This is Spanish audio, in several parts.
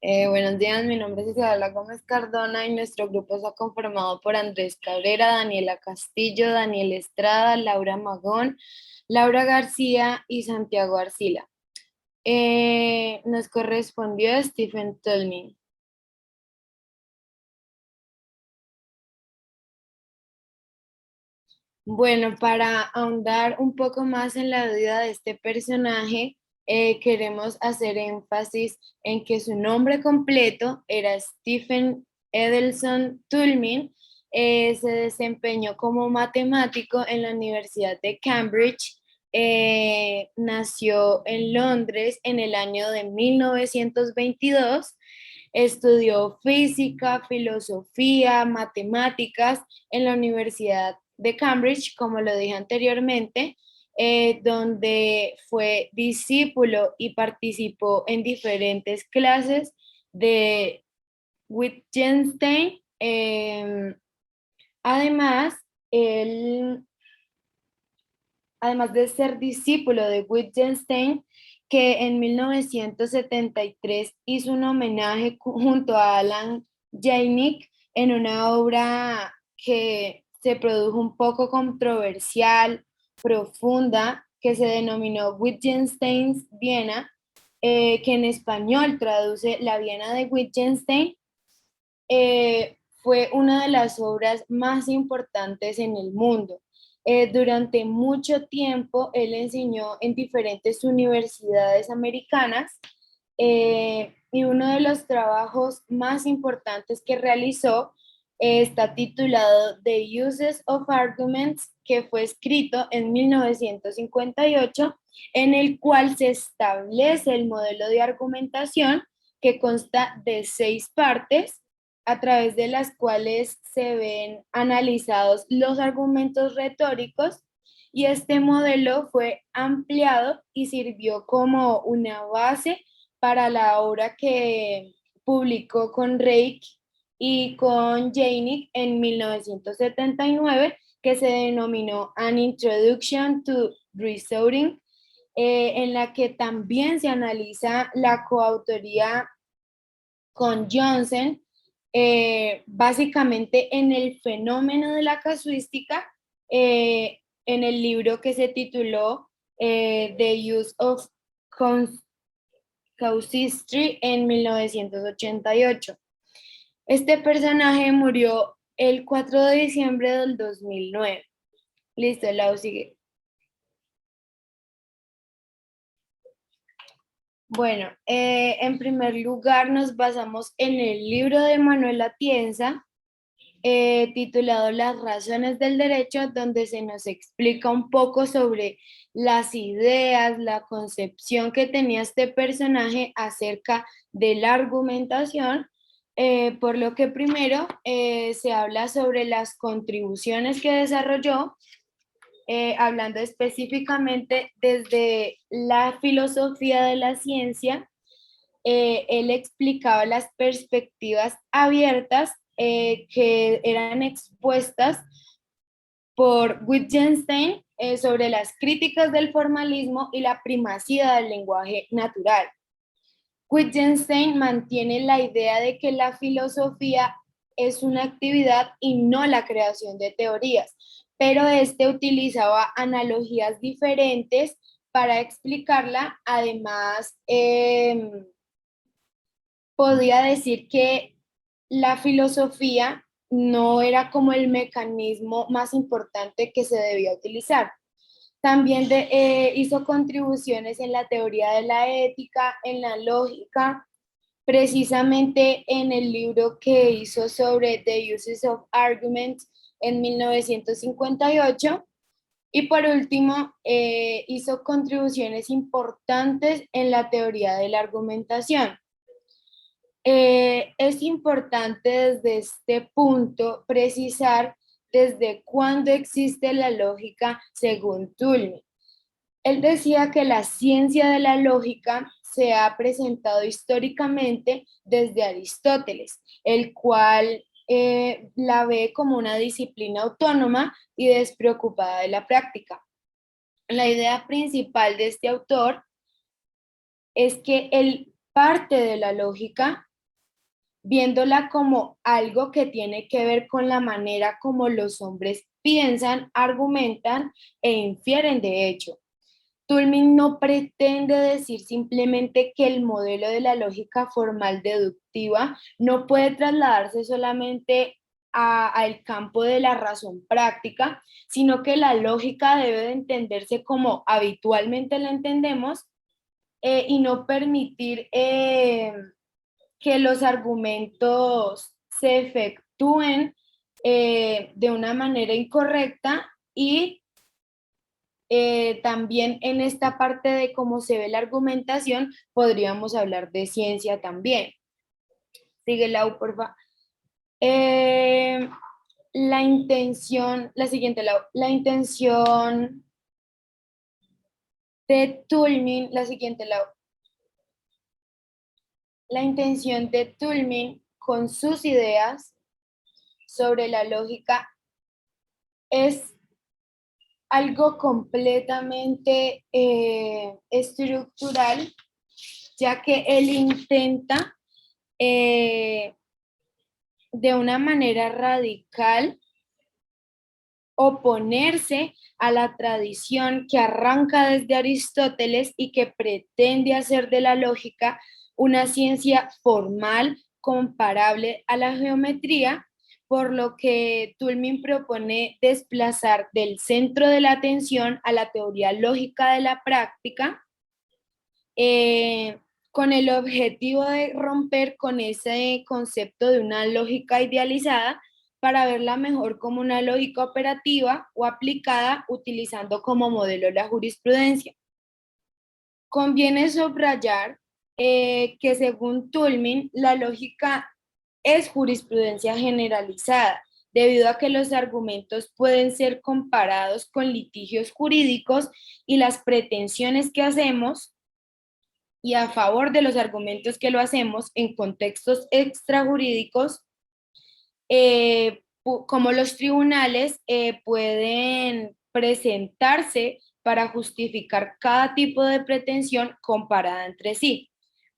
Buenos días, mi nombre es Isabela Gómez Cardona y nuestro grupo está conformado por Andrés Cabrera, Daniela Castillo, Daniel Estrada, Laura Magón, Laura García y Santiago Arcila. Nos correspondió Stephen Tolmin. Bueno, para ahondar un poco más en la vida de este personaje, queremos hacer énfasis en que su nombre completo era Stephen Edelson Toulmin. Se desempeñó como matemático en la Universidad de Cambridge. Nació en Londres en el año de 1922. Estudió física, filosofía, matemáticas en la Universidad de Cambridge, como lo dije anteriormente, donde fue discípulo y participó en diferentes clases de Wittgenstein. Además, él además de ser discípulo de Wittgenstein, que en 1973 hizo un homenaje junto a Alan Janik en una obra que se produjo un poco controversial, profunda, que se denominó Wittgenstein's Viena, que en español traduce La Viena de Wittgenstein. Fue una de las obras más importantes en el mundo. Durante mucho tiempo él enseñó en diferentes universidades americanas, y uno de los trabajos más importantes que realizó está titulado The Uses of Arguments, que fue escrito en 1958, en el cual se establece el modelo de argumentación que consta de 6 partes a través de las cuales se ven analizados los argumentos retóricos, y este modelo fue ampliado y sirvió como una base para la obra que publicó con Reich y con Janik en 1979, que se denominó An Introduction to Reasoning, en la que también se analiza la coautoría con Johnson, básicamente en el fenómeno de la casuística, en el libro que se tituló The Use of Casuistry en 1988. Este personaje murió el 4 de diciembre del 2009. Listo, Lau, sigue. Bueno, en primer lugar nos basamos en el libro de Manuel Atienza, titulado Las razones del derecho, donde se nos explica un poco sobre las ideas, la concepción que tenía este personaje acerca de la argumentación, por lo que primero se habla sobre las contribuciones que desarrolló, hablando específicamente desde la filosofía de la ciencia. Él explicaba las perspectivas abiertas que eran expuestas por Wittgenstein sobre las críticas del formalismo y la primacía del lenguaje natural. Wittgenstein mantiene la idea de que la filosofía es una actividad y no la creación de teorías, pero este utilizaba analogías diferentes para explicarla. Además, podía decir que la filosofía no era como el mecanismo más importante que se debía utilizar. También hizo contribuciones en la teoría de la ética, en la lógica, precisamente en el libro que hizo sobre The Uses of Argument en 1958. Y por último, hizo contribuciones importantes en la teoría de la argumentación. Es importante desde este punto precisar desde cuándo existe la lógica según Toulmin. Él decía que la ciencia de la lógica se ha presentado históricamente desde Aristóteles, el cual la ve como una disciplina autónoma y despreocupada de la práctica. La idea principal de este autor es que él parte de la lógica viéndola como algo que tiene que ver con la manera como los hombres piensan, argumentan e infieren de hecho. Toulmin no pretende decir simplemente que el modelo de la lógica formal deductiva no puede trasladarse solamente al campo de la razón práctica, sino que la lógica debe de entenderse como habitualmente la entendemos y no permitir que los argumentos se efectúen de una manera incorrecta y también en esta parte de cómo se ve la argumentación, podríamos hablar de ciencia también. Sigue Lau, por favor. La intención, la siguiente, Lau, la intención de Toulmin, la siguiente, Lau. La intención de Toulmin con sus ideas sobre la lógica es algo completamente estructural, ya que él intenta de una manera radical oponerse a la tradición que arranca desde Aristóteles y que pretende hacer de la lógica una ciencia formal comparable a la geometría, por lo que Toulmin propone desplazar del centro de la atención a la teoría lógica de la práctica, eh, con el objetivo de romper con ese concepto de una lógica idealizada para verla mejor como una lógica operativa o aplicada utilizando como modelo la jurisprudencia. Conviene subrayar que según Toulmin, la lógica es jurisprudencia generalizada, debido a que los argumentos pueden ser comparados con litigios jurídicos y las pretensiones que hacemos y a favor de los argumentos que lo hacemos en contextos extrajurídicos, como los tribunales pueden presentarse para justificar cada tipo de pretensión comparada entre sí.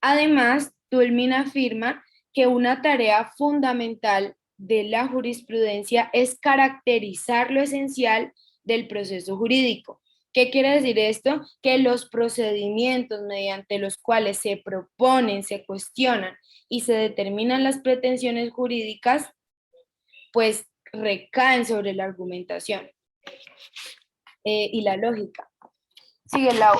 Además, Toulmin afirma que una tarea fundamental de la jurisprudencia es caracterizar lo esencial del proceso jurídico. ¿Qué quiere decir esto? Que los procedimientos mediante los cuales se proponen, se cuestionan y se determinan las pretensiones jurídicas, pues recaen sobre la argumentación y la lógica. Sigue la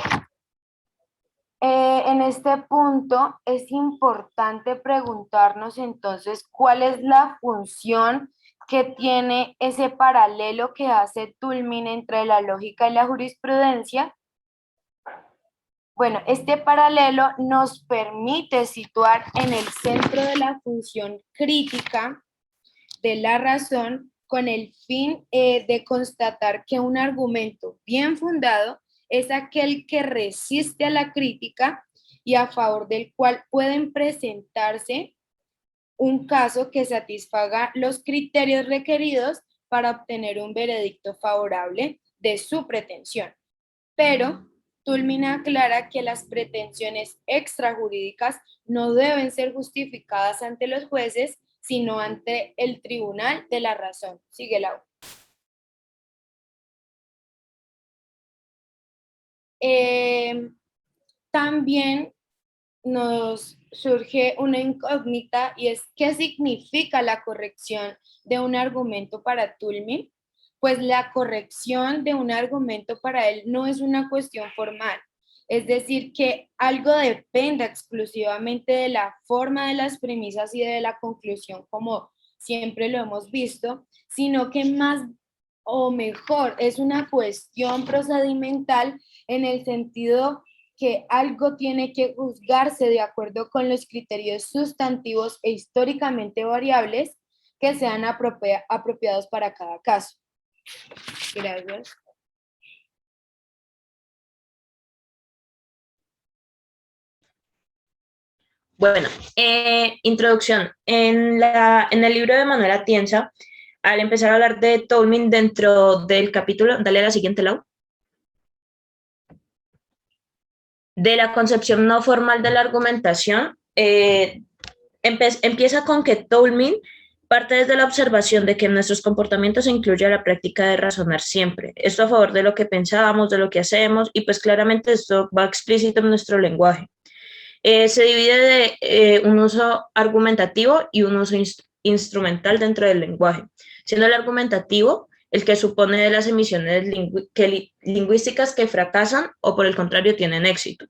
en este punto es importante preguntarnos entonces cuál es la función que tiene ese paralelo que hace Toulmin entre la lógica y la jurisprudencia. Bueno, este paralelo nos permite situar en el centro de la función crítica de la razón con el fin de constatar que un argumento bien fundado es aquel que resiste a la crítica y a favor del cual pueden presentarse un caso que satisfaga los criterios requeridos para obtener un veredicto favorable de su pretensión. Pero Toulmin aclara que las pretensiones extrajurídicas no deben ser justificadas ante los jueces, sino ante el tribunal de la razón. Sigue la también nos surge una incógnita y es ¿qué significa la corrección de un argumento para Toulmin? Pues la corrección de un argumento para él no es una cuestión formal, es decir, que algo dependa exclusivamente de la forma de las premisas y de la conclusión, como siempre lo hemos visto, sino que más o mejor es una cuestión procedimental en el sentido que algo tiene que juzgarse de acuerdo con los criterios sustantivos e históricamente variables que sean apropiados para cada caso. Gracias. Bueno, introducción. En el libro de Manuel Atienza, al empezar a hablar de Toulmin dentro del capítulo, dale a la siguiente, Lau, de la concepción no formal de la argumentación, empieza con que Tolmin parte desde la observación de que en nuestros comportamientos se incluye la práctica de razonar siempre. Esto a favor de lo que pensábamos, de lo que hacemos, y pues claramente esto va explícito en nuestro lenguaje. Se divide de un uso argumentativo y un uso instrumental dentro del lenguaje, siendo el argumentativo el que supone de las emisiones lingüísticas que fracasan o por el contrario tienen éxito.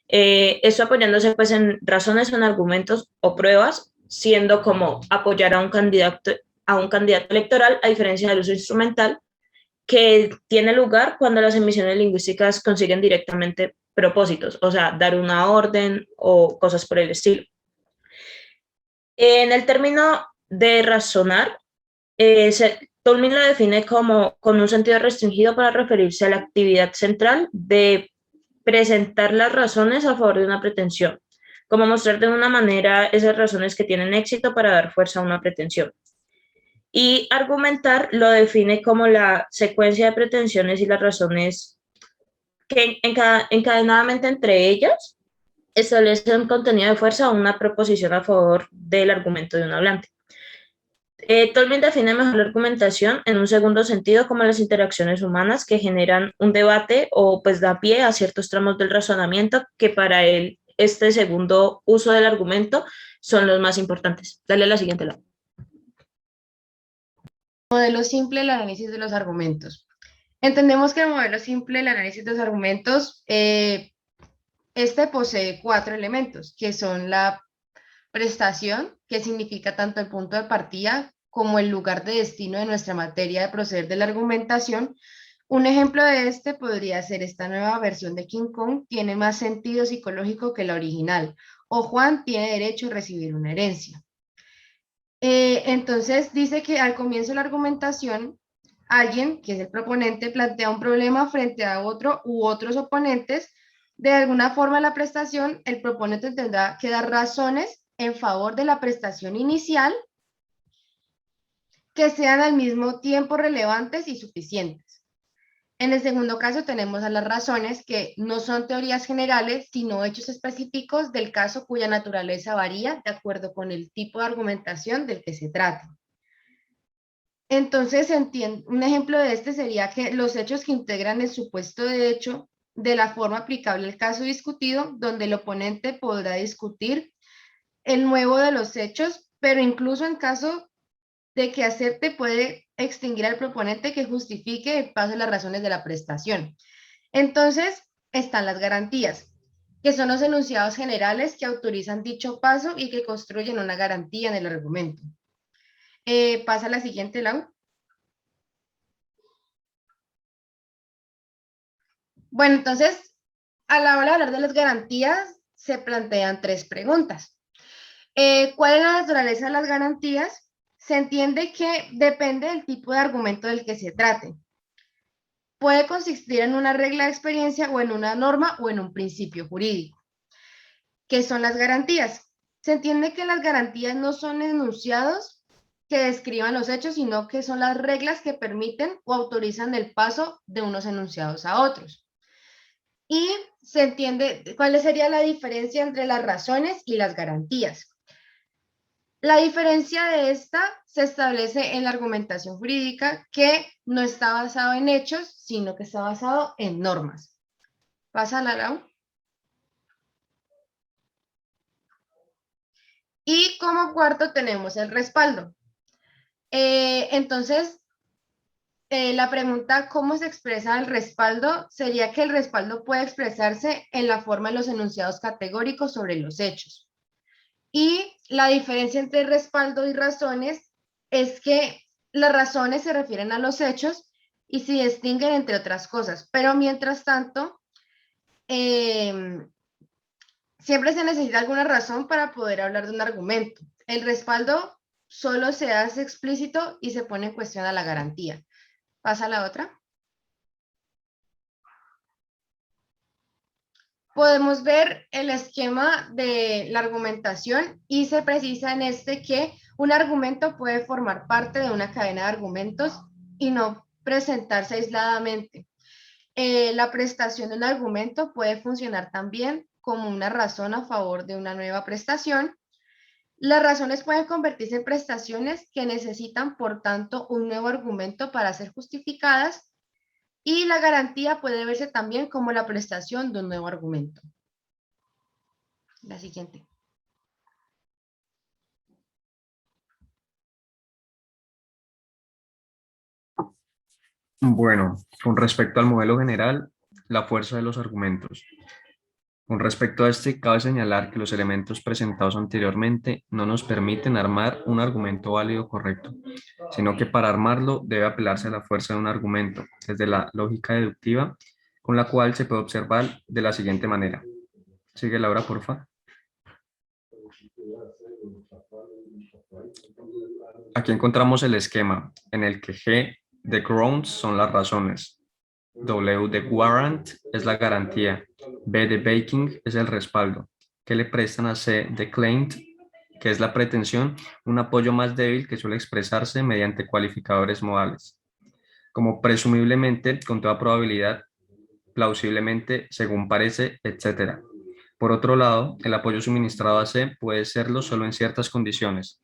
Esto apoyándose pues en razones, en argumentos o pruebas, siendo como apoyar a un candidato electoral, a diferencia del uso instrumental, que tiene lugar cuando las emisiones lingüísticas consiguen directamente propósitos, o sea, dar una orden o cosas por el estilo. En el término de razonar, Tolmin lo define como con un sentido restringido para referirse a la actividad central de presentar las razones a favor de una pretensión, como mostrar de una manera esas razones que tienen éxito para dar fuerza a una pretensión. Y argumentar lo define como la secuencia de pretensiones y las razones que encadenadamente entre ellas establecen un contenido de fuerza o una proposición a favor del argumento de un hablante. Tolkien define mejor la argumentación en un segundo sentido como las interacciones humanas que generan un debate o pues da pie a ciertos tramos del razonamiento que para él este segundo uso del argumento son los más importantes. Dale a la siguiente, Lau. Modelo simple, el análisis de los argumentos. Entendemos que el modelo simple, el análisis de los argumentos, este posee 4 elementos, que son la prestación, que significa tanto el punto de partida como el lugar de destino de nuestra materia de proceder de la argumentación. Un ejemplo de este podría ser: esta nueva versión de King Kong tiene más sentido psicológico que la original, o Juan tiene derecho a recibir una herencia. Entonces dice que al comienzo de la argumentación, alguien, que es el proponente, plantea un problema frente a otro u otros oponentes. De alguna forma la prestación, el proponente tendrá que dar razones en favor de la prestación inicial que sean al mismo tiempo relevantes y suficientes. En el segundo caso tenemos a las razones, que no son teorías generales, sino hechos específicos del caso cuya naturaleza varía de acuerdo con el tipo de argumentación del que se trata. Entonces, un ejemplo de este sería que los hechos que integran el supuesto de hecho de la forma aplicable al caso discutido, donde el oponente podrá discutir el nuevo de los hechos, pero incluso en caso de que acepte, puede extinguir al proponente que justifique el paso de las razones de la prestación. Entonces, están las garantías, que son los enunciados generales que autorizan dicho paso y que construyen una garantía en el argumento. Pasa a la siguiente, Lau. Bueno, entonces, a la hora de hablar de las garantías, se plantean 3 preguntas. ¿Cuál es la naturaleza de las garantías? Se entiende que depende del tipo de argumento del que se trate. Puede consistir en una regla de experiencia o en una norma o en un principio jurídico. ¿Qué son las garantías? Se entiende que las garantías no son enunciados que describan los hechos, sino que son las reglas que permiten o autorizan el paso de unos enunciados a otros. Y se entiende cuál sería la diferencia entre las razones y las garantías. La diferencia de esta se establece en la argumentación jurídica, que no está basado en hechos, sino que está basado en normas. Pasa, Lau. Y como cuarto tenemos el respaldo. Entonces, la pregunta ¿cómo se expresa el respaldo? Sería que el respaldo puede expresarse en la forma de los enunciados categóricos sobre los hechos. Y la diferencia entre respaldo y razones es que las razones se refieren a los hechos y se distinguen entre otras cosas, pero mientras tanto, siempre se necesita alguna razón para poder hablar de un argumento. El respaldo solo se hace explícito y se pone en cuestión a la garantía. Pasa a la otra. Podemos ver el esquema de la argumentación y se precisa en este que un argumento puede formar parte de una cadena de argumentos y no presentarse aisladamente. La prestación de un argumento puede funcionar también como una razón a favor de una nueva prestación, Las razones pueden convertirse en prestaciones que necesitan, por tanto, un nuevo argumento para ser justificadas, y la garantía puede verse también como la prestación de un nuevo argumento. La siguiente. Bueno, con respecto al modelo general, la fuerza de los argumentos. Con respecto a este, cabe señalar que los elementos presentados anteriormente no nos permiten armar un argumento válido correcto, sino que para armarlo debe apelarse a la fuerza de un argumento, desde la lógica deductiva, con la cual se puede observar de la siguiente manera. Sigue Laura, porfa. Aquí encontramos el esquema en el que G de grounds son las razones, W de warrant es la garantía, B de backing es el respaldo, que le prestan a C de claimed, que es la pretensión, un apoyo más débil que suele expresarse mediante cualificadores modales, como presumiblemente, con toda probabilidad, plausiblemente, según parece, etc. Por otro lado, el apoyo suministrado a C puede serlo solo en ciertas condiciones.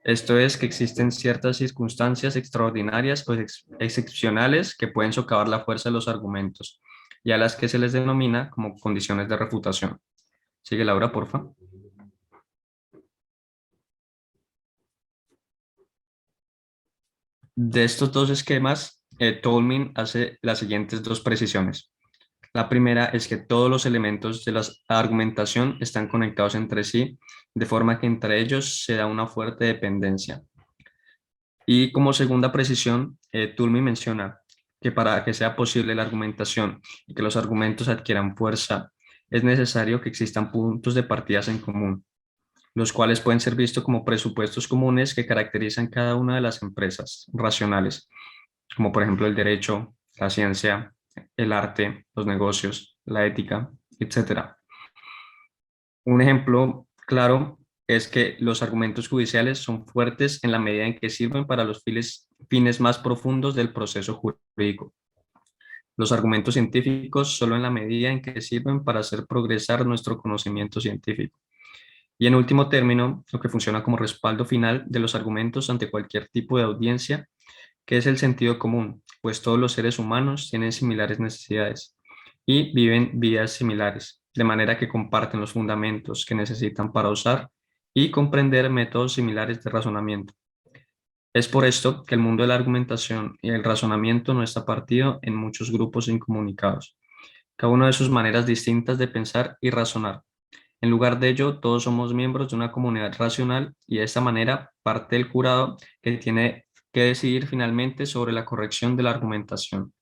Esto es que existen ciertas circunstancias extraordinarias o excepcionales que pueden socavar la fuerza de los argumentos y a las que se les denomina como condiciones de refutación. Sigue Laura, porfa. De estos dos esquemas, Tolmin hace las siguientes dos precisiones. La primera es que todos los elementos de la argumentación están conectados entre sí, de forma que entre ellos se da una fuerte dependencia. Y como segunda precisión, Toulmin menciona que para que sea posible la argumentación y que los argumentos adquieran fuerza, es necesario que existan puntos de partida en común, los cuales pueden ser vistos como presupuestos comunes que caracterizan cada una de las empresas racionales, como por ejemplo el derecho, la ciencia, el arte, los negocios, la ética, etc. Un ejemplo claro es que los argumentos judiciales son fuertes en la medida en que sirven para los fines más profundos del proceso jurídico. Los argumentos científicos solo en la medida en que sirven para hacer progresar nuestro conocimiento científico. Y en último término, lo que funciona como respaldo final de los argumentos ante cualquier tipo de audiencia, que es el sentido común, pues todos los seres humanos tienen similares necesidades y viven vidas similares, de manera que comparten los fundamentos que necesitan para usar y comprender métodos similares de razonamiento. Es por esto que el mundo de la argumentación y el razonamiento no está partido en muchos grupos incomunicados, cada uno de sus maneras distintas de pensar y razonar. En lugar de ello, todos somos miembros de una comunidad racional y de esta manera parte del jurado que tiene que decidir finalmente sobre la corrección de la argumentación.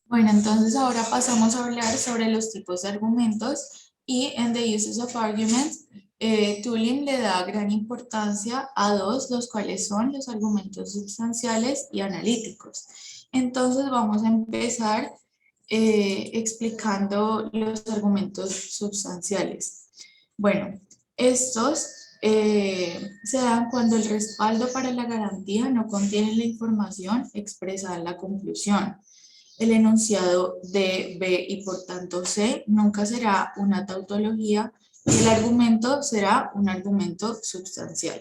Bueno, entonces ahora pasamos a hablar sobre los tipos de argumentos y en The Uses of Arguments, Toulmin le da gran importancia a dos, los cuales son los argumentos sustanciales y analíticos. Entonces vamos a empezar explicando los argumentos sustanciales. Bueno, estos se dan cuando el respaldo para la garantía no contiene la información expresada en la conclusión. El enunciado de B y por tanto C nunca será una tautología y el argumento será un argumento sustancial.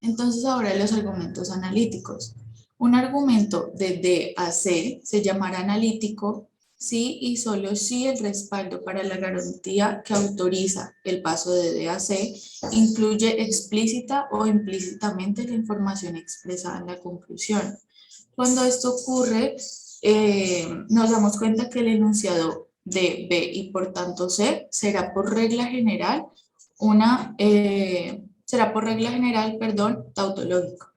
Entonces ahora los argumentos analíticos. Un argumento de D a C se llamará analítico si y solo si el respaldo para la garantía que autoriza el paso de D a C incluye explícita o implícitamente la información expresada en la conclusión. Cuando esto ocurre, nos damos cuenta que el enunciado de B y por tanto C será por regla general tautológico.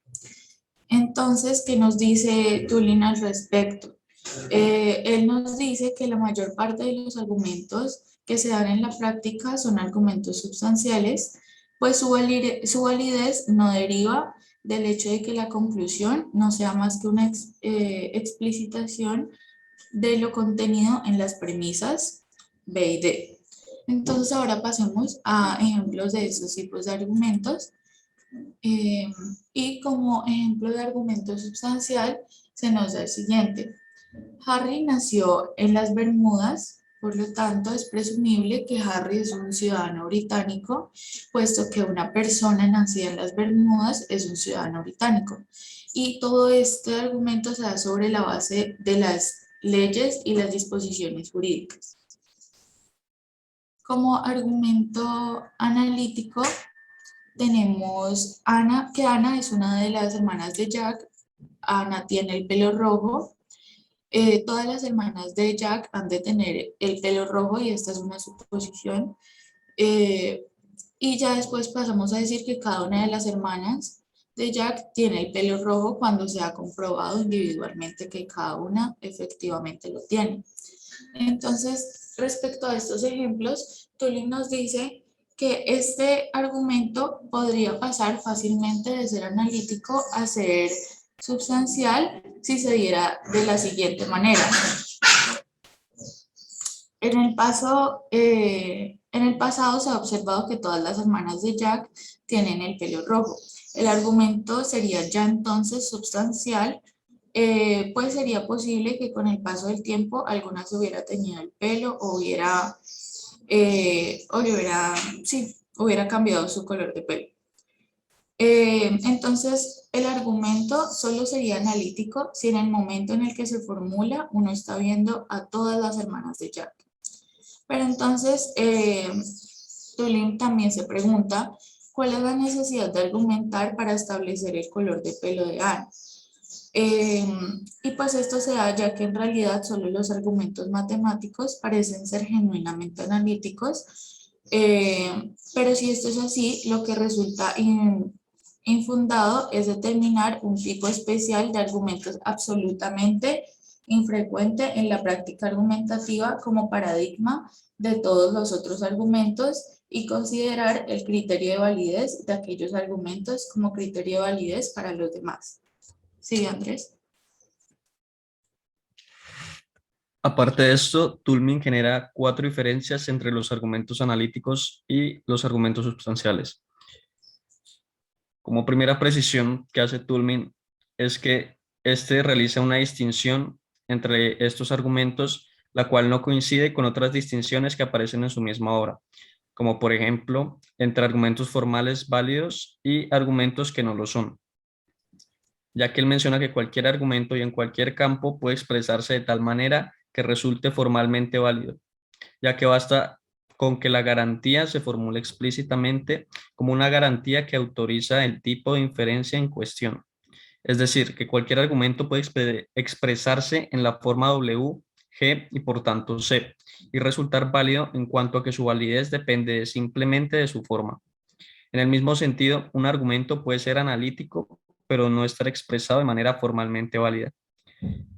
Entonces, ¿qué nos dice Toulmin al respecto? Él nos dice que la mayor parte de los argumentos que se dan en la práctica son argumentos sustanciales, pues su validez no deriva del hecho de que la conclusión no sea más que una explicitación de lo contenido en las premisas B y D. Entonces ahora pasemos a ejemplos de estos tipos de argumentos. Y como ejemplo de argumento sustancial se nos da el siguiente. Harry nació en las Bermudas, por lo tanto es presumible que Harry es un ciudadano británico, puesto que una persona nacida en las Bermudas es un ciudadano británico. Y todo este argumento se da sobre la base de las leyes y las disposiciones jurídicas. Como argumento analítico tenemos Ana, que Ana es una de las hermanas de Jack. Ana tiene el pelo rojo. Todas las hermanas de Jack han de tener el pelo rojo y esta es una suposición. Y ya después pasamos a decir que cada una de las hermanas de Jack tiene el pelo rojo cuando se ha comprobado individualmente que cada una efectivamente lo tiene. Entonces, respecto a estos ejemplos, Tully nos dice que este argumento podría pasar fácilmente de ser analítico a ser sustancial si se diera de la siguiente manera. En el pasado se ha observado que todas las hermanas de Jack tienen el pelo rojo. El argumento sería ya entonces sustancial, pues sería posible que con el paso del tiempo alguna se hubiera teñido el pelo o hubiera cambiado su color de pelo. Entonces, el argumento solo sería analítico si en el momento en el que se formula uno está viendo a todas las hermanas de Jack. Pero entonces, Tulin también se pregunta, ¿cuál es la necesidad de argumentar para establecer el color de pelo de Anne? Y pues esto se da ya que en realidad solo los argumentos matemáticos parecen ser genuinamente analíticos, pero si esto es así, lo que resulta infundado es determinar un tipo especial de argumentos absolutamente infrecuente en la práctica argumentativa como paradigma de todos los otros argumentos y considerar el criterio de validez de aquellos argumentos como criterio de validez para los demás. Sí, Andrés. Aparte de esto, Toulmin genera 4 diferencias entre los argumentos analíticos y los argumentos sustanciales. Como primera precisión que hace Toulmin es que este realiza una distinción entre estos argumentos, la cual no coincide con otras distinciones que aparecen en su misma obra, como por ejemplo, entre argumentos formales válidos y argumentos que no lo son, ya que él menciona que cualquier argumento y en cualquier campo puede expresarse de tal manera que resulte formalmente válido, ya que basta con que la garantía se formule explícitamente como una garantía que autoriza el tipo de inferencia en cuestión. Es decir, que cualquier argumento puede expresarse en la forma W, G y por tanto C, y resultar válido en cuanto a que su validez depende simplemente de su forma. En el mismo sentido, un argumento puede ser analítico, pero no estar expresado de manera formalmente válida.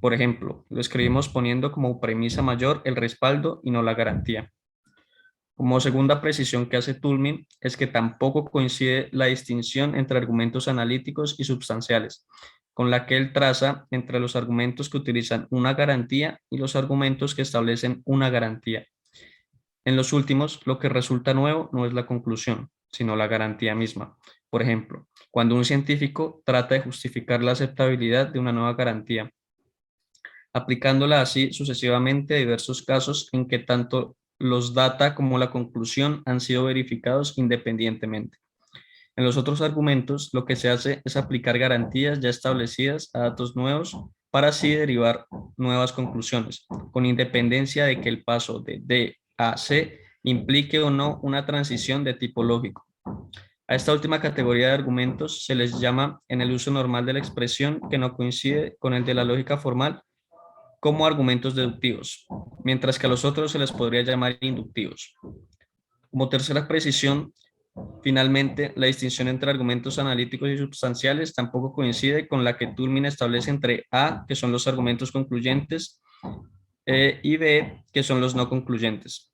Por ejemplo, lo escribimos poniendo como premisa mayor el respaldo y no la garantía. Como segunda precisión que hace Toulmin es que tampoco coincide la distinción entre argumentos analíticos y substanciales, con la que él traza entre los argumentos que utilizan una garantía y los argumentos que establecen una garantía. En los últimos, lo que resulta nuevo no es la conclusión, sino la garantía misma. Por ejemplo, cuando un científico trata de justificar la aceptabilidad de una nueva garantía, aplicándola así sucesivamente a diversos casos en que tanto los data como la conclusión han sido verificados independientemente. En los otros argumentos, lo que se hace es aplicar garantías ya establecidas a datos nuevos para así derivar nuevas conclusiones, con independencia de que el paso de D a C implique o no una transición de tipo lógico. A esta última categoría de argumentos se les llama, en el uso normal de la expresión que no coincide con el de la lógica formal, como argumentos deductivos, mientras que a los otros se les podría llamar inductivos. Como tercera precisión, finalmente, la distinción entre argumentos analíticos y sustanciales tampoco coincide con la que Toulmin establece entre A, que son los argumentos concluyentes, y B, que son los no concluyentes.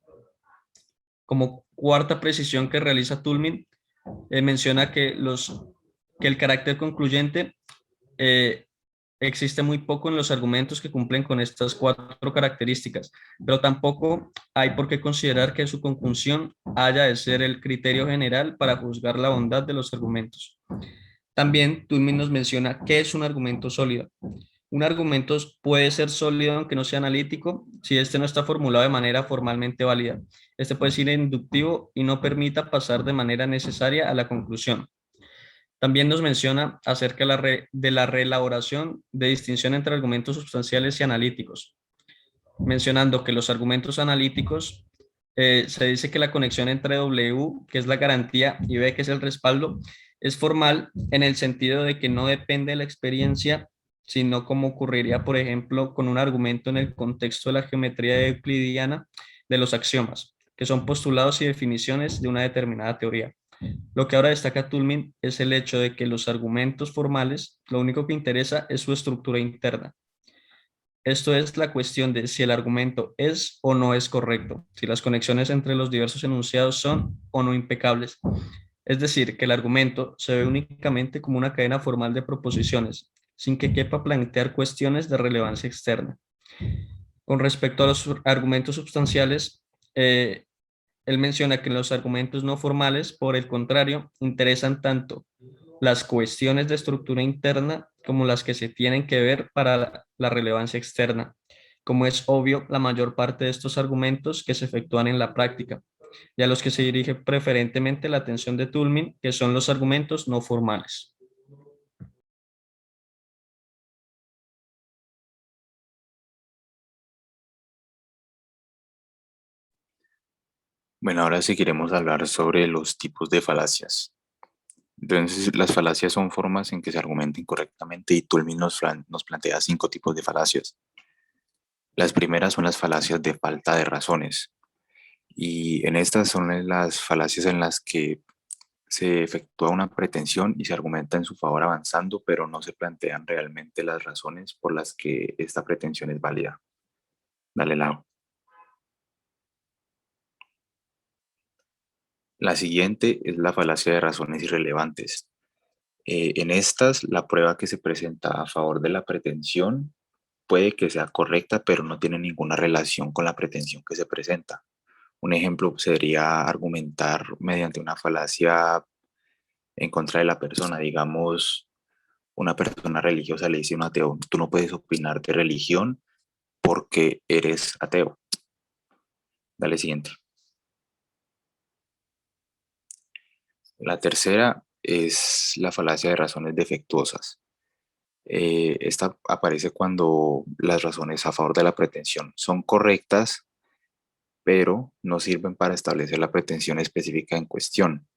Como cuarta precisión que realiza Toulmin, menciona que el carácter concluyente existe muy poco en los argumentos que cumplen con estas cuatro características, pero tampoco hay por qué considerar que su conjunción haya de ser el criterio general para juzgar la bondad de los argumentos. También Toulmin nos menciona qué es un argumento sólido. Un argumento puede ser sólido aunque no sea analítico si este no está formulado de manera formalmente válida. Este puede ser inductivo y no permita pasar de manera necesaria a la conclusión. También nos menciona acerca de la reelaboración de distinción entre argumentos sustanciales y analíticos, mencionando que los argumentos analíticos se dice que la conexión entre W, que es la garantía, y B, que es el respaldo, es formal en el sentido de que no depende de la experiencia, sino como ocurriría, por ejemplo, con un argumento en el contexto de la geometría euclidiana de los axiomas, que son postulados y definiciones de una determinada teoría. Lo que ahora destaca Toulmin es el hecho de que los argumentos formales, lo único que interesa es su estructura interna. Esto es la cuestión de si el argumento es o no es correcto, si las conexiones entre los diversos enunciados son o no impecables. Es decir, que el argumento se ve únicamente como una cadena formal de proposiciones, sin que quepa plantear cuestiones de relevancia externa. Con respecto a los argumentos sustanciales, él menciona que los argumentos no formales, por el contrario, interesan tanto las cuestiones de estructura interna como las que se tienen que ver para la relevancia externa. Como es obvio, la mayor parte de estos argumentos que se efectúan en la práctica, y a los que se dirige preferentemente la atención de Toulmin, que son los argumentos no formales. Bueno, ahora sí queremos hablar sobre los tipos de falacias. Entonces, las falacias son formas en que se argumenta incorrectamente y Toulmin nos plantea 5 tipos de falacias. Las primeras son las falacias de falta de razones. Y en estas son las falacias en las que se efectúa una pretensión y se argumenta en su favor avanzando, pero no se plantean realmente las razones por las que esta pretensión es válida. Dale, Lau. La siguiente es la falacia de razones irrelevantes. En estas, la prueba que se presenta a favor de la pretensión puede que sea correcta, pero no tiene ninguna relación con la pretensión que se presenta. Un ejemplo sería argumentar mediante una falacia en contra de la persona. Digamos, una persona religiosa le dice a un ateo, tú no puedes opinar de religión porque eres ateo. Dale siguiente. La tercera es la falacia de razones defectuosas. Esta aparece cuando las razones a favor de la pretensión son correctas, pero no sirven para establecer la pretensión específica en cuestión.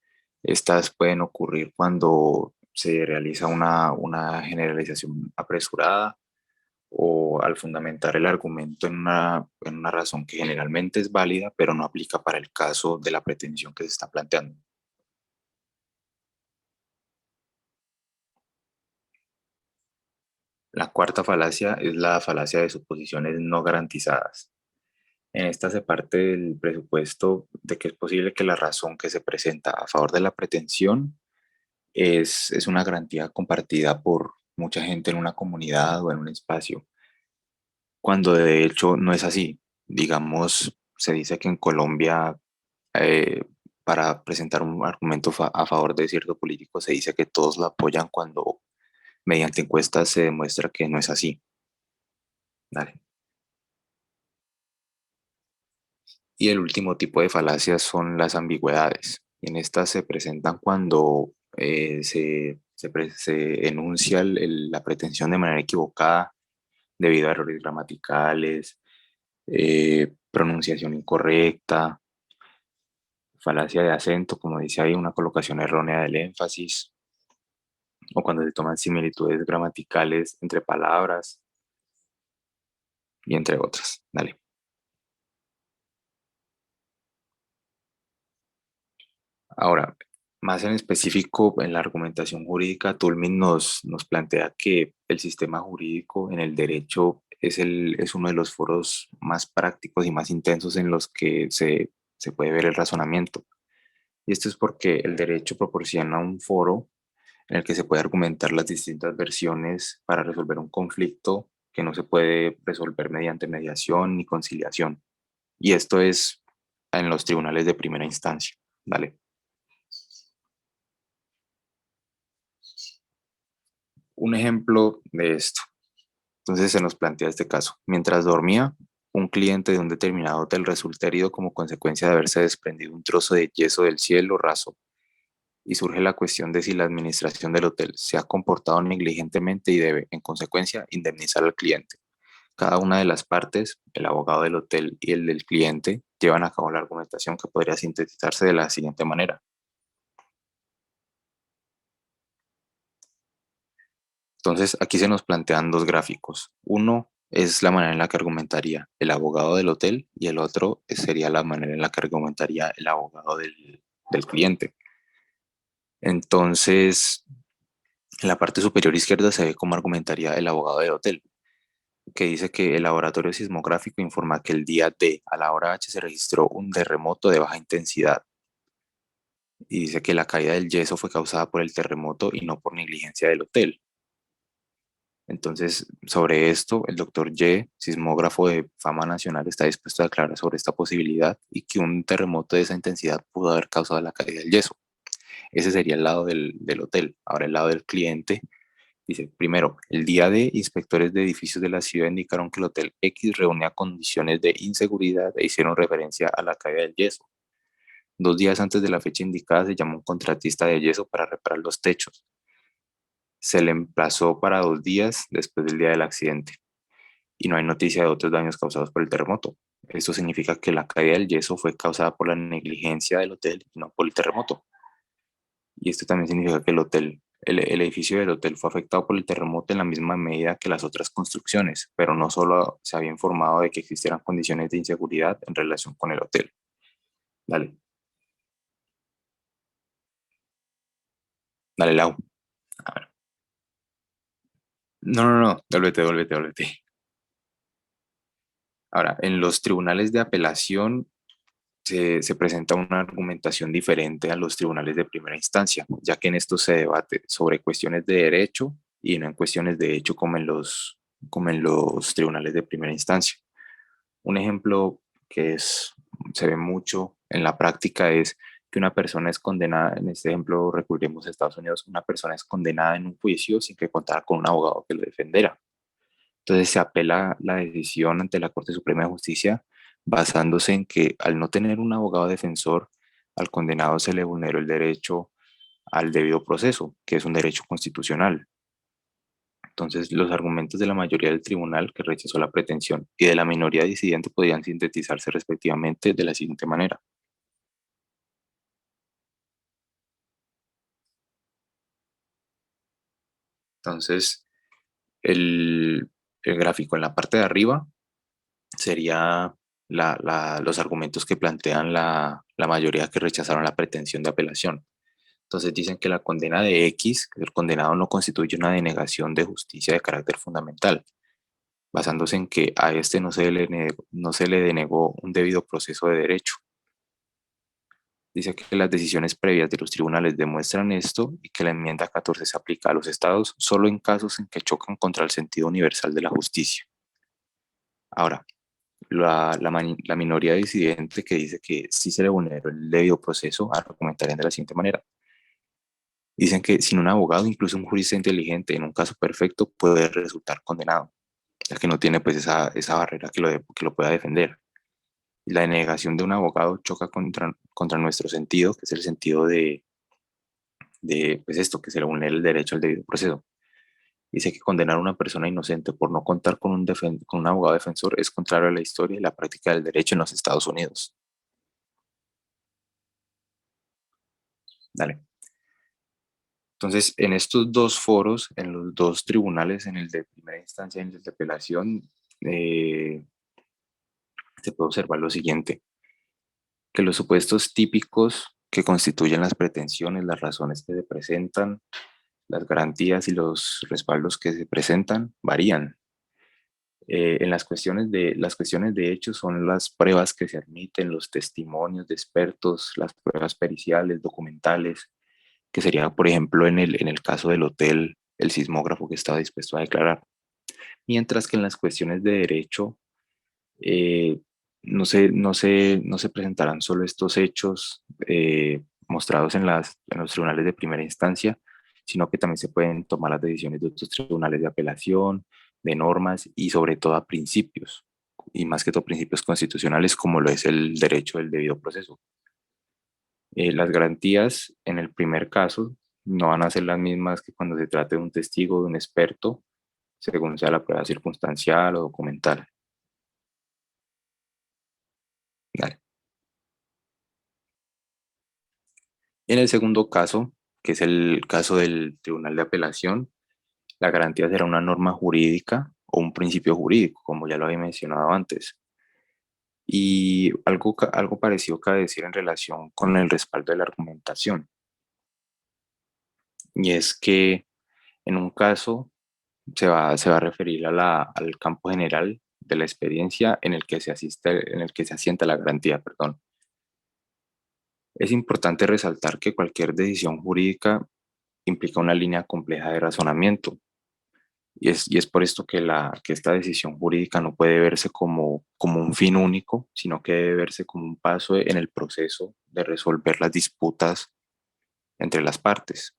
Estas pueden ocurrir cuando se realiza una generalización apresurada o al fundamentar el argumento en una razón que generalmente es válida, pero no aplica para el caso de la pretensión que se está planteando. La cuarta falacia es la falacia de suposiciones no garantizadas. En esta se parte del presupuesto de que es posible que la razón que se presenta a favor de la pretensión es una garantía compartida por mucha gente en una comunidad o en un espacio, cuando de hecho no es así. Digamos, se dice que en Colombia, para presentar un argumento a favor de cierto político, se dice que todos lo apoyan cuando mediante encuestas se demuestra que no es así. Dale. Y el último tipo de falacias son las ambigüedades. En estas se presentan cuando se enuncia la pretensión de manera equivocada debido a errores gramaticales, pronunciación incorrecta, falacia de acento, como dice ahí, una colocación errónea del énfasis, o cuando se toman similitudes gramaticales entre palabras y entre otras. Dale. Ahora, más en específico, en la argumentación jurídica, Toulmin nos plantea que el sistema jurídico en el derecho es uno de los foros más prácticos y más intensos en los que se puede ver el razonamiento. Y esto es porque el derecho proporciona un foro en el que se puede argumentar las distintas versiones para resolver un conflicto que no se puede resolver mediante mediación ni conciliación. Y esto es en los tribunales de primera instancia. Dale. Un ejemplo de esto. Entonces se nos plantea este caso. Mientras dormía, un cliente de un determinado hotel resulta herido como consecuencia de haberse desprendido un trozo de yeso del cielo raso. Y surge la cuestión de si la administración del hotel se ha comportado negligentemente y debe, en consecuencia, indemnizar al cliente. Cada una de las partes, el abogado del hotel y el del cliente, llevan a cabo la argumentación que podría sintetizarse de la siguiente manera. Entonces, aquí se nos plantean dos gráficos. Uno es la manera en la que argumentaría el abogado del hotel y el otro sería la manera en la que argumentaría el abogado del cliente. Entonces, en la parte superior izquierda se ve cómo argumentaría el abogado del hotel, que dice que el laboratorio sismográfico informa que el día D a la hora H se registró un terremoto de baja intensidad. Y dice que la caída del yeso fue causada por el terremoto y no por negligencia del hotel. Entonces, sobre esto, el doctor Y, sismógrafo de fama nacional, está dispuesto a declarar sobre esta posibilidad y que un terremoto de esa intensidad pudo haber causado la caída del yeso. Ese sería el lado del hotel. Ahora, el lado del cliente dice, primero, el día D, inspectores de edificios de la ciudad indicaron que el hotel X reunía condiciones de inseguridad e hicieron referencia a la caída del yeso. 2 días antes de la fecha indicada se llamó un contratista de yeso para reparar los techos. Se le emplazó para 2 días después del día del accidente y no hay noticia de otros daños causados por el terremoto. Esto significa que la caída del yeso fue causada por la negligencia del hotel y no por el terremoto. Y esto también significa que el edificio del hotel fue afectado por el terremoto en la misma medida que las otras construcciones, pero no solo se había informado de que existieran condiciones de inseguridad en relación con el hotel. Dale. Dale, Lau. A ver. No, devuélvete. Ahora, en los tribunales de apelación se presenta una argumentación diferente a los tribunales de primera instancia, ya que en esto se debate sobre cuestiones de derecho y no en cuestiones de hecho como como en los tribunales de primera instancia. Un ejemplo que se ve mucho en la práctica es que una persona es condenada, en este ejemplo recurrimos a Estados Unidos, una persona es condenada en un juicio sin que contara con un abogado que lo defendiera. Entonces se apela la decisión ante la Corte Suprema de Justicia basándose en que al no tener un abogado defensor, al condenado se le vulneró el derecho al debido proceso, que es un derecho constitucional. Entonces, los argumentos de la mayoría del tribunal que rechazó la pretensión y de la minoría disidente podrían sintetizarse respectivamente de la siguiente manera. Entonces, el gráfico en la parte de arriba sería los argumentos que plantean la mayoría que rechazaron la pretensión de apelación. Entonces dicen que la condena de X, que el condenado no constituye una denegación de justicia de carácter fundamental, basándose en que a este no se le denegó un debido proceso de derecho. Dice que las decisiones previas de los tribunales demuestran esto y que la enmienda 14 se aplica a los estados solo en casos en que chocan contra el sentido universal de la justicia. Ahora, la minoría disidente que dice que sí se le vulneró el debido proceso argumentarían de la siguiente manera. Dicen que sin un abogado, incluso un jurista inteligente en un caso perfecto puede resultar condenado, ya que no tiene pues esa barrera que lo pueda defender. Y la denegación de un abogado choca contra nuestro sentido, que es el sentido de pues esto, que se le vulnera el derecho al debido proceso. Dice que condenar a una persona inocente por no contar con un abogado defensor es contrario a la historia y la práctica del derecho en los Estados Unidos. Dale. Entonces, en estos dos foros, en los dos tribunales, en el de primera instancia y en el de apelación, se puede observar lo siguiente, que los supuestos típicos que constituyen las pretensiones, las razones que se presentan, las garantías y los respaldos que se presentan varían. En las cuestiones de hecho son las pruebas que se admiten, los testimonios de expertos, las pruebas periciales, documentales, que sería, por ejemplo, en el caso del hotel, el sismógrafo que estaba dispuesto a declarar. Mientras que en las cuestiones de derecho, no se presentarán solo estos hechos mostrados en los tribunales de primera instancia, sino que también se pueden tomar las decisiones de otros tribunales de apelación, de normas y sobre todo a principios, y más que todo principios constitucionales como lo es el derecho del debido proceso. Las garantías en el primer caso no van a ser las mismas que cuando se trate de un testigo, de un experto, según sea la prueba circunstancial o documental. Dale. En el segundo caso, que es el caso del Tribunal de Apelación, la garantía será una norma jurídica o un principio jurídico, como ya lo había mencionado antes. Y algo parecido cabe decir en relación con el respaldo de la argumentación. Y es que en un caso se va a referir al campo general de la experiencia en el que se asienta la garantía, perdón. Es importante resaltar que cualquier decisión jurídica implica una línea compleja de razonamiento. Y es por esto que esta decisión jurídica no puede verse como un fin único, sino que debe verse como un paso en el proceso de resolver las disputas entre las partes.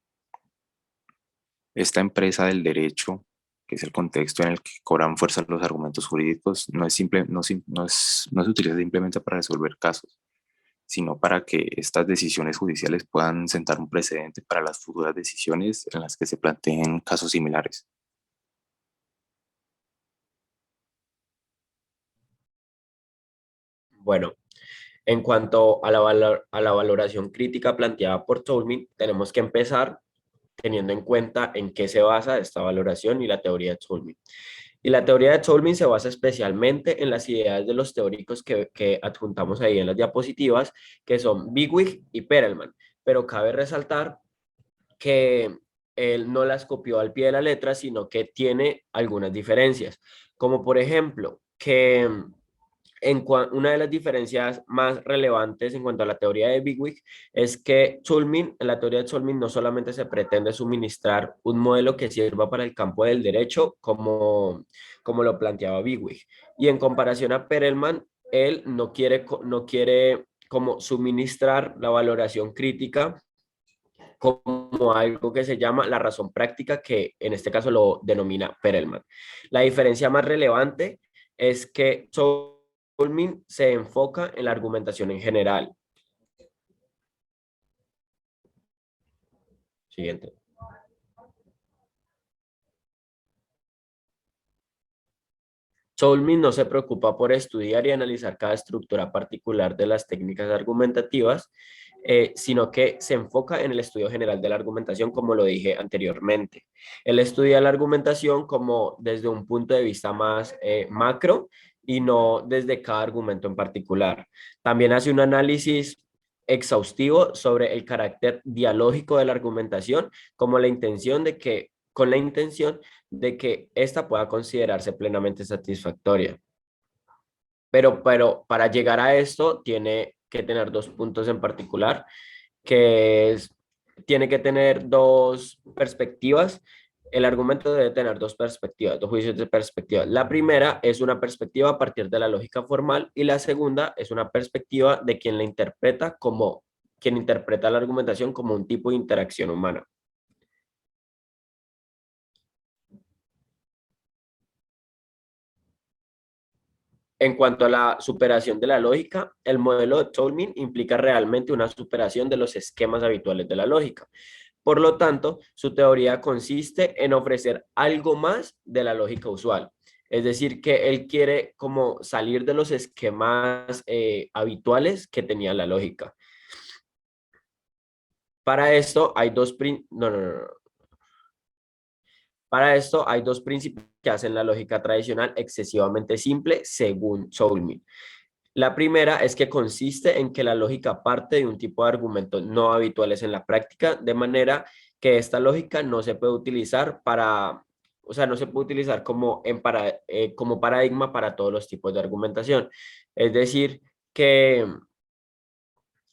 Esta empresa del derecho, que es el contexto en el que cobran fuerza los argumentos jurídicos, no se utiliza simplemente para resolver casos, sino para que estas decisiones judiciales puedan sentar un precedente para las futuras decisiones en las que se planteen casos similares. Bueno, en cuanto a a la valoración crítica planteada por Tolmin, tenemos que empezar teniendo en cuenta en qué se basa esta valoración y la teoría de Tolmin. Y la teoría de Tolmin se basa especialmente en las ideas de los teóricos que adjuntamos ahí en las diapositivas, que son Bigwig y Perelman. Pero cabe resaltar que él no las copió al pie de la letra, sino que tiene algunas diferencias, como por ejemplo que una de las diferencias más relevantes en cuanto a la teoría de Bigwig es que en la teoría de Tolmin no solamente se pretende suministrar un modelo que sirva para el campo del derecho como lo planteaba Bigwig, y en comparación a Perelman, él no quiere como suministrar la valoración crítica como algo que se llama la razón práctica, que en este caso lo denomina Perelman. La diferencia más relevante es que Tolmin se enfoca en la argumentación en general. Siguiente. Tolmin no se preocupa por estudiar y analizar cada estructura particular de las técnicas argumentativas, sino que se enfoca en el estudio general de la argumentación, como lo dije anteriormente. Él estudia la argumentación como desde un punto de vista más macro y no desde cada argumento en particular. También hace un análisis exhaustivo sobre el carácter dialógico de la argumentación, como con la intención de que ésta pueda considerarse plenamente satisfactoria. Pero para llegar a esto tiene que tener dos puntos en particular, tiene que tener dos perspectivas. El argumento debe tener dos perspectivas, dos juicios de perspectiva. La primera es una perspectiva a partir de la lógica formal y la segunda es una perspectiva de quien quien interpreta la argumentación como un tipo de interacción humana. En cuanto a la superación de la lógica, el modelo de Tolmin implica realmente una superación de los esquemas habituales de la lógica. Por lo tanto, su teoría consiste en ofrecer algo más de la lógica usual. Es decir, que él quiere como salir de los esquemas habituales que tenía la lógica. Para esto hay Para esto hay dos principios que hacen la lógica tradicional excesivamente simple, según Tolmin. La primera es que consiste en que la lógica parte de un tipo de argumentos no habituales en la práctica, de manera que esta lógica no se puede utilizar no se puede utilizar como paradigma para todos los tipos de argumentación. Es decir, que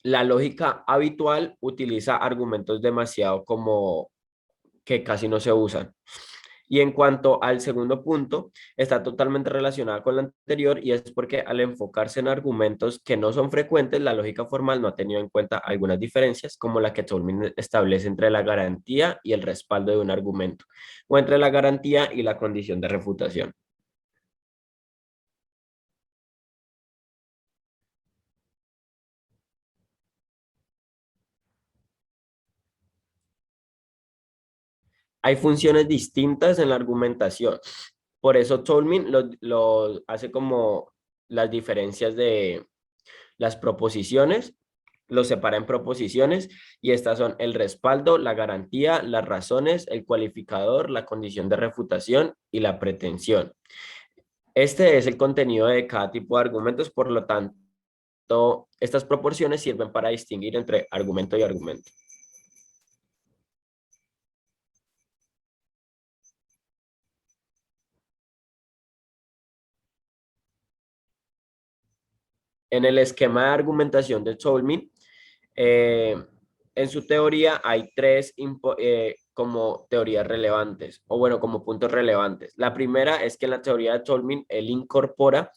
la lógica habitual utiliza argumentos demasiado como que casi no se usan. Y en cuanto al segundo punto, está totalmente relacionada con la anterior y es porque al enfocarse en argumentos que no son frecuentes, la lógica formal no ha tenido en cuenta algunas diferencias, como la que Toulmin establece entre la garantía y el respaldo de un argumento, o entre la garantía y la condición de refutación. Hay funciones distintas en la argumentación. Por eso Toulmin lo hace como las diferencias de las proposiciones, los separa en proposiciones y estas son el respaldo, la garantía, las razones, el cualificador, la condición de refutación y la pretensión. Este es el contenido de cada tipo de argumentos, por lo tanto, estas proporciones sirven para distinguir entre argumento y argumento. En el esquema de argumentación de Toulmin, en su teoría hay tres como teorías relevantes, o bueno, como puntos relevantes. La primera es que en la teoría de Toulmin, él incorpora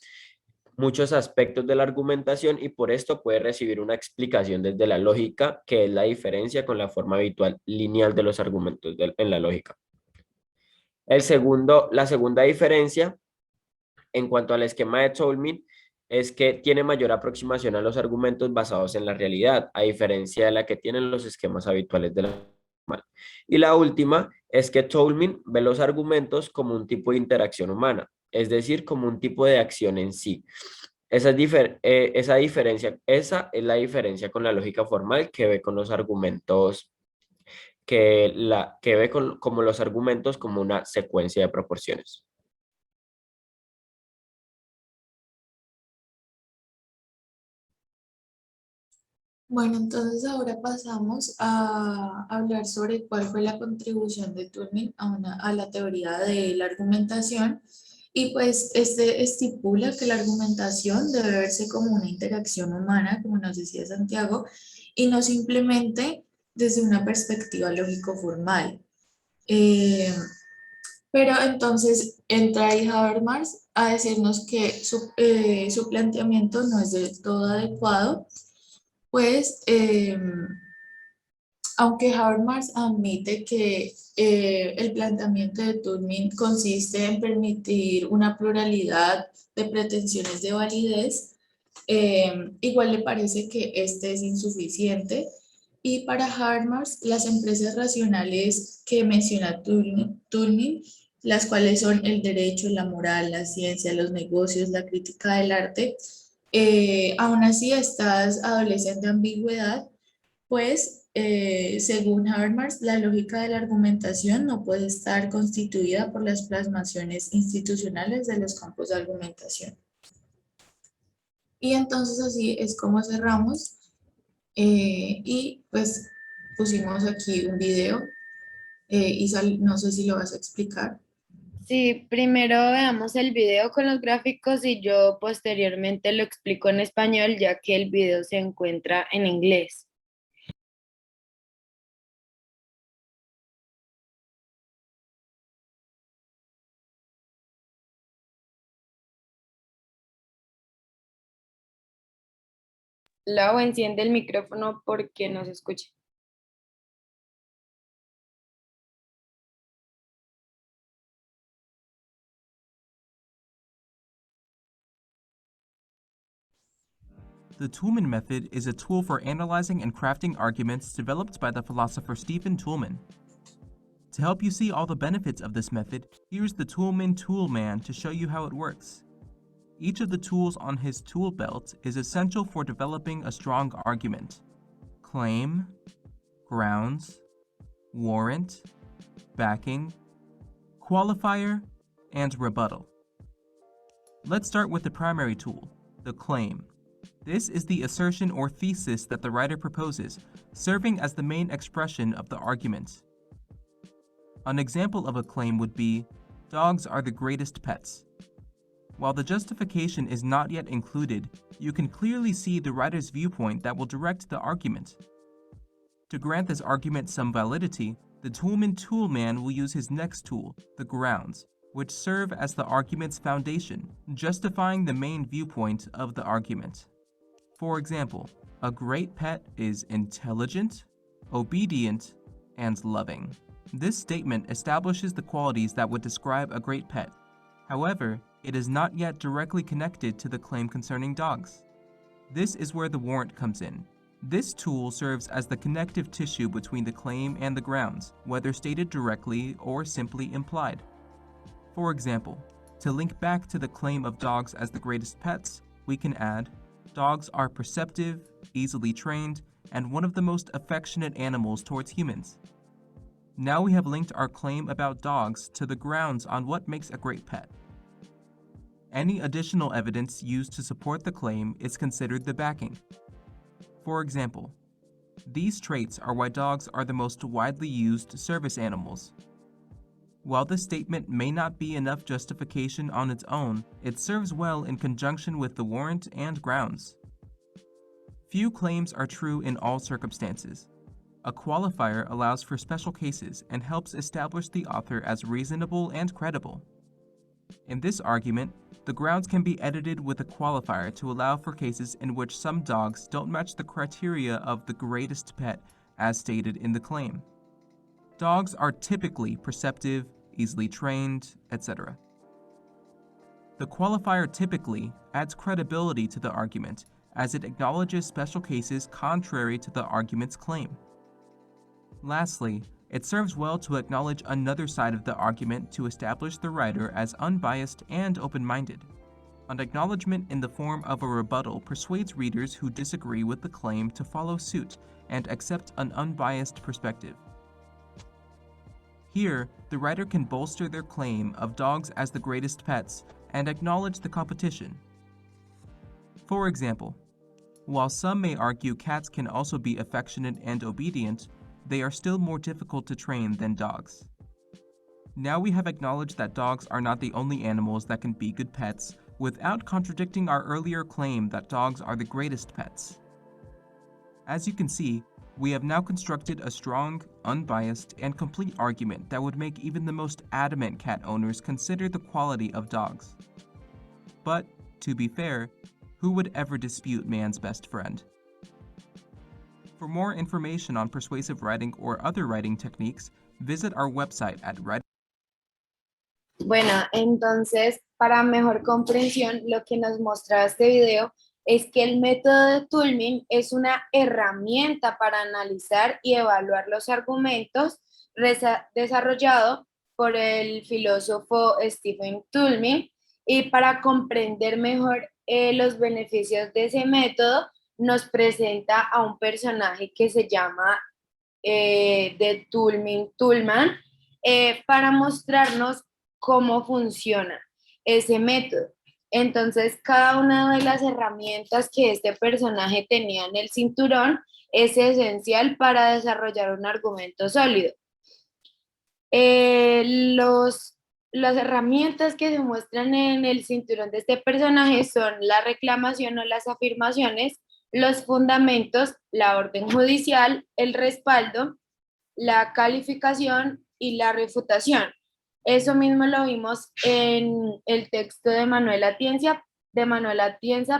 muchos aspectos de la argumentación y por esto puede recibir una explicación desde la lógica, que es la diferencia con la forma habitual lineal de los argumentos en la lógica. La segunda diferencia en cuanto al esquema de Toulmin es que tiene mayor aproximación a los argumentos basados en la realidad, a diferencia de la que tienen los esquemas habituales de la formal. Y la última es que Toulmin ve los argumentos como un tipo de interacción humana, es decir, como un tipo de acción en sí. Esa es la diferencia con la lógica formal, que ve con los argumentos, que ve como los argumentos como una secuencia de proporciones. Bueno, entonces ahora pasamos a hablar sobre cuál fue la contribución de Turing a la teoría de la argumentación. Y pues este estipula que la argumentación debe verse como una interacción humana, como nos decía Santiago, y no simplemente desde una perspectiva lógico-formal. Pero entonces entra ahí Habermas a decirnos que su planteamiento no es del todo adecuado, pues aunque Habermas admite que el planteamiento de Turing consiste en permitir una pluralidad de pretensiones de validez, igual le parece que este es insuficiente. Y para Habermas, las empresas racionales que menciona Turing, las cuales son el derecho, la moral, la ciencia, los negocios, la crítica del arte, aún así estas adolecen de ambigüedad, pues según Habermas, la lógica de la argumentación no puede estar constituida por las plasmaciones institucionales de los campos de argumentación. Y entonces así es como cerramos y pues pusimos aquí un video. Isal, no sé si lo vas a explicar. Sí, primero veamos el video con los gráficos y yo posteriormente lo explico en español, ya que el video se encuentra en inglés. Lau, enciende el micrófono porque no se escucha. The Toulmin method is a tool for analyzing and crafting arguments developed by the philosopher Stephen Toulmin. To help you see all the benefits of this method, here's the Toulmin Toolman to show you how it works. Each of the tools on his tool belt is essential for developing a strong argument: claim, grounds, warrant, backing, qualifier, and rebuttal. Let's start with the primary tool, the claim. This is the assertion or thesis that the writer proposes, serving as the main expression of the argument. An example of a claim would be, "Dogs are the greatest pets." While the justification is not yet included, you can clearly see the writer's viewpoint that will direct the argument. To grant this argument some validity, the Toolman will use his next tool, the grounds, which serve as the argument's foundation, justifying the main viewpoint of the argument. For example, a great pet is intelligent, obedient, and loving. This statement establishes the qualities that would describe a great pet. However, it is not yet directly connected to the claim concerning dogs. This is where the warrant comes in. This tool serves as the connective tissue between the claim and the grounds, whether stated directly or simply implied. For example, to link back to the claim of dogs as the greatest pets, we can add, dogs are perceptive, easily trained, and one of the most affectionate animals towards humans. Now we have linked our claim about dogs to the grounds on what makes a great pet. Any additional evidence used to support the claim is considered the backing. For example, these traits are why dogs are the most widely used service animals. While this statement may not be enough justification on its own, it serves well in conjunction with the warrant and grounds. Few claims are true in all circumstances. A qualifier allows for special cases and helps establish the author as reasonable and credible. In this argument, the grounds can be edited with a qualifier to allow for cases in which some dogs don't match the criteria of the greatest pet as stated in the claim. Dogs are typically perceptive, easily trained, etc. The qualifier typically adds credibility to the argument as it acknowledges special cases contrary to the argument's claim. Lastly, it serves well to acknowledge another side of the argument to establish the writer as unbiased and open-minded. An acknowledgement in the form of a rebuttal persuades readers who disagree with the claim to follow suit and accept an unbiased perspective. Here, the writer can bolster their claim of dogs as the greatest pets and acknowledge the competition. For example, while some may argue cats can also be affectionate and obedient, they are still more difficult to train than dogs. Now we have acknowledged that dogs are not the only animals that can be good pets without contradicting our earlier claim that dogs are the greatest pets. As you can see, we have now constructed a strong, unbiased, and complete argument that would make even the most adamant cat owners consider the quality of dogs. But, to be fair, who would ever dispute man's best friend? For more information on persuasive writing or other writing techniques, visit our website at writing. Bueno, entonces, para mejor comprensión, lo que nos mostraba este video es que el método de Toulmin es una herramienta para analizar y evaluar los argumentos desarrollado por el filósofo Stephen Toulmin, y para comprender mejor los beneficios de ese método, nos presenta a un personaje que se llama de Toulman para mostrarnos cómo funciona ese método. Entonces, cada una de las herramientas que este personaje tenía en el cinturón es esencial para desarrollar un argumento sólido. Las herramientas que se muestran en el cinturón de este personaje son la reclamación o las afirmaciones, los fundamentos, la orden judicial, el respaldo, la calificación y la refutación. Eso mismo lo vimos en el texto de Manuel Atienza,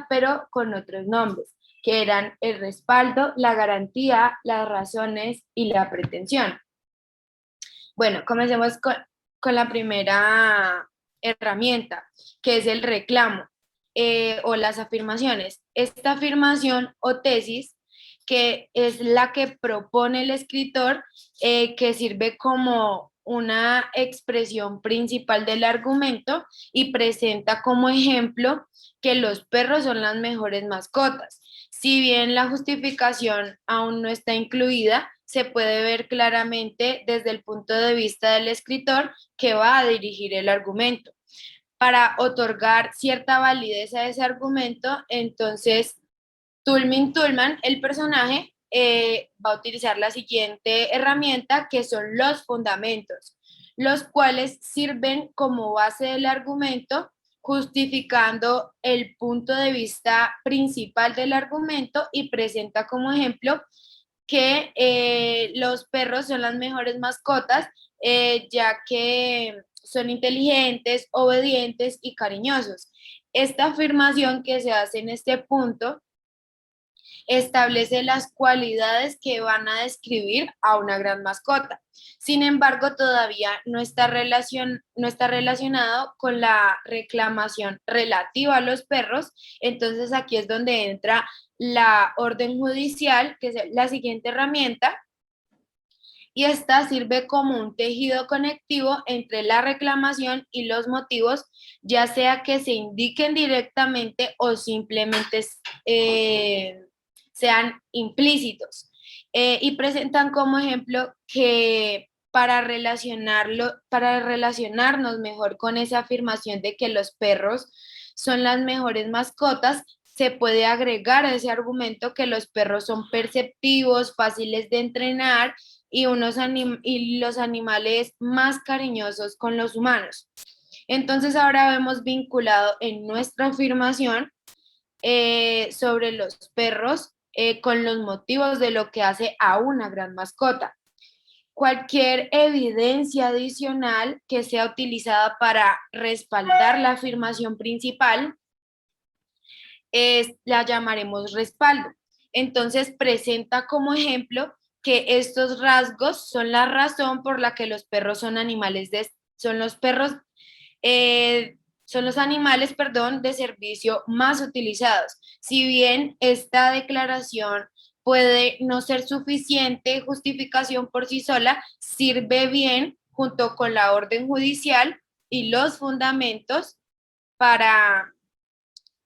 pero con otros nombres, que eran el respaldo, la garantía, las razones y la pretensión. Bueno, comencemos con la primera herramienta, que es el reclamo o las afirmaciones. Esta afirmación o tesis, que es la que propone el escritor, que sirve como una expresión principal del argumento y presenta como ejemplo que los perros son las mejores mascotas. Si bien la justificación aún no está incluida, se puede ver claramente desde el punto de vista del escritor que va a dirigir el argumento. Para otorgar cierta validez a ese argumento, entonces Toulman, el personaje, va a utilizar la siguiente herramienta, que son los fundamentos, los cuales sirven como base del argumento justificando el punto de vista principal del argumento y presenta como ejemplo que los perros son las mejores mascotas, ya que son inteligentes, obedientes y cariñosos. Esta afirmación que se hace en este punto establece las cualidades que van a describir a una gran mascota. Sin embargo, todavía no está relacionado con la reclamación relativa a los perros. Entonces aquí es donde entra la orden judicial, que es la siguiente herramienta, y esta sirve como un tejido conectivo entre la reclamación y los motivos, ya sea que se indiquen directamente o simplemente sean implícitos. Y presentan como ejemplo que para relacionarnos mejor con esa afirmación de que los perros son las mejores mascotas, se puede agregar a ese argumento que los perros son perceptivos, fáciles de entrenar y los animales más cariñosos con los humanos. Entonces ahora vemos vinculado en nuestra afirmación sobre los perros con los motivos de lo que hace a una gran mascota. Cualquier evidencia adicional que sea utilizada para respaldar la afirmación principal la llamaremos respaldo. Entonces presenta como ejemplo que estos rasgos son la razón por la que los perros son animales son los animales de servicio más utilizados. Si bien esta declaración puede no ser suficiente justificación por sí sola, sirve bien junto con la orden judicial y los fundamentos para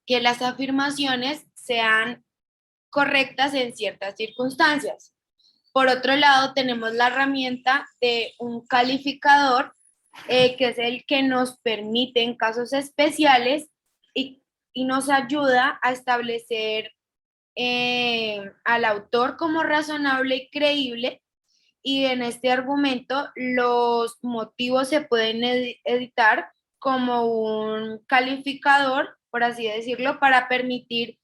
que las afirmaciones sean correctas en ciertas circunstancias. Por otro lado, tenemos la herramienta de un calificador, que es el que nos permite en casos especiales y nos ayuda a establecer al autor como razonable y creíble. Y en este argumento los motivos se pueden editar como un calificador, por así decirlo, para permitir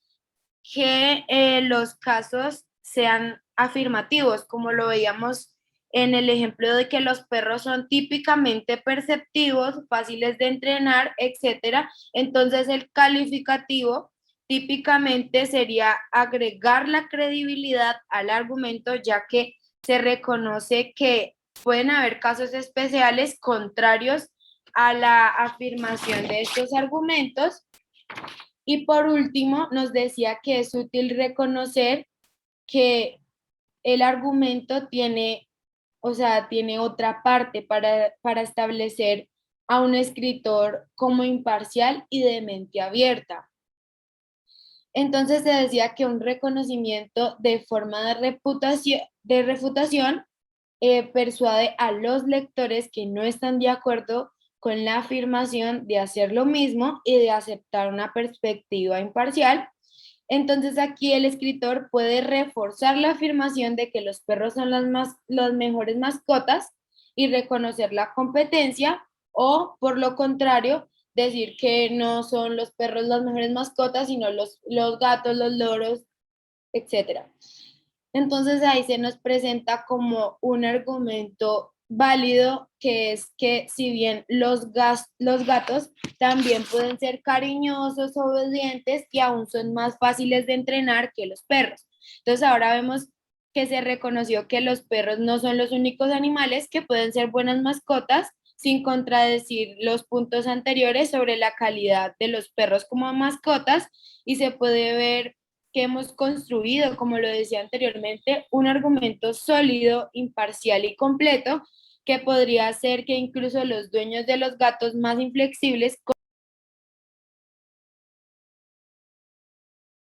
que los casos sean afirmativos, como lo veíamos en el ejemplo de que los perros son típicamente perceptivos, fáciles de entrenar, etcétera. Entonces el calificativo típicamente sería agregar la credibilidad al argumento, ya que se reconoce que pueden haber casos especiales contrarios a la afirmación de estos argumentos. Y por último, nos decía que es útil reconocer que el argumento tiene otra parte para establecer a un escritor como imparcial y de mente abierta. Entonces se decía que un reconocimiento de forma de refutación persuade a los lectores que no están de acuerdo con la afirmación de hacer lo mismo y de aceptar una perspectiva imparcial. Entonces aquí el escritor puede reforzar la afirmación de que los perros son las mejores mascotas y reconocer la competencia, o por lo contrario, decir que no son los perros las mejores mascotas, sino los gatos, los loros, etc. Entonces ahí se nos presenta como un argumento válido, que es que si bien los gatos también pueden ser cariñosos, obedientes y aún son más fáciles de entrenar que los perros. Entonces ahora vemos que se reconoció que los perros no son los únicos animales que pueden ser buenas mascotas, sin contradecir los puntos anteriores sobre la calidad de los perros como mascotas, y se puede ver que hemos construido, como lo decía anteriormente, un argumento sólido, imparcial y completo, que podría hacer que incluso los dueños de los gatos más inflexibles